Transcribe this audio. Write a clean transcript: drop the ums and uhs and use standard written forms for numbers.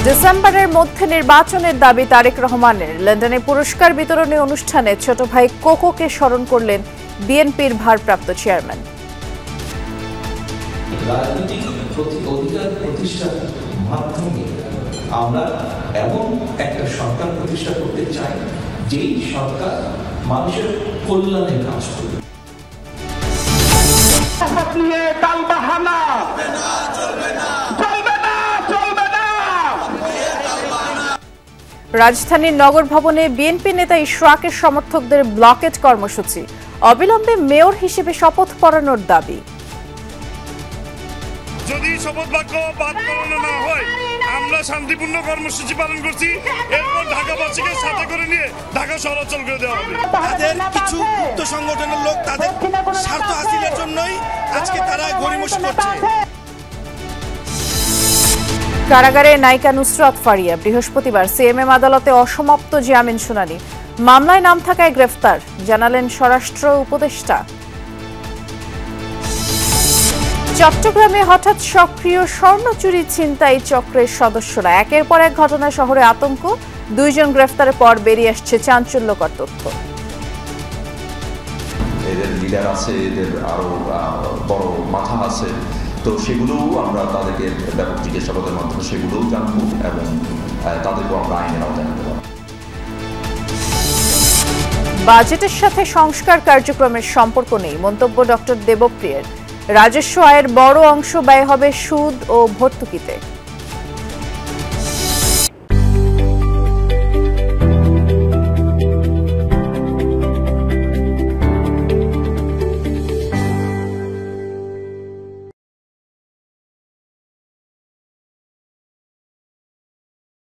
ডিসেম্বরের মধ্যে নির্বাচনের দাবি তারেক রহমানের। লন্ডনে পুরস্কার বিতরণী অনুষ্ঠানে ছোট ভাই কোকোকে স্মরণ করলেন বিএনপির ভারপ্রাপ্ত চেয়ারম্যান। রাজনৈতিক অধিকার প্রতিষ্ঠার মাধ্যমে আমরা এমন একটা সরকার প্রতিষ্ঠা করতে চাই যেই সরকার মানুষের কল্যাণে কাজ করবে। রাজধানীর নগর ভবনে বিএনপি নেতা ইশরাকের সমর্থকদের ব্লকেট কর্মসূচি। অবিলম্বে মেয়র হিসেবে শপথ পড়ানোর দাবি। যদি শপথ বাক্য পাঠ করানো না হয় আমরা শান্তিপূর্ণ কর্মসূচি পালন করছি। এরপর ঢাকাবাসীকে সাথে করে নিয়ে ঢাকা শহর অচল করে দেওয়া হবে। তাদের কিছু গুপ্ত সংগঠনের লোক তাদের স্বার্থ হাসিলের জন্যই আজকে তারা গড়িমসি করছে। কারাগারে নায়িকা নুসরাত ফারিয়া বৃহস্পতিবার সিএমএম আদালতে অসমাপ্ত জামিন শুনানি। মামলায় নাম থাকায় গ্রেফতার, জানালেন স্বরাষ্ট্র উপদেষ্টা। চট্টগ্রামে হঠাৎ সক্রিয় স্বর্ণ চুরি ছিনতাই চক্রের সদস্যরা। একের পর এক ঘটনায় শহরে আতঙ্ক। 2 জন গ্রেফতারের পর বেরিয়ে আসছে চাঞ্চল্যকর তথ্য। এদের লিডার আছে, এদের আরো বড় মাথা আছে, তো সেগুলোও আমরা তাদেরকে ব্যাপক জিজ্ঞাসাবাদের মাধ্যমে সেগুলোও জানবো এবং তাদেরকেও আমরা আইনের আওতায় আনতে পারবো। বাজেটের সাথে সংস্কার কার্যক্রমের সম্পর্ক নেই মন্তব্য ডক্টর দেবপ্রিয়ের। রাজস্ব আয়ের বড় অংশ ব্যয় হবে সুদ ও ভর্তুকিতে।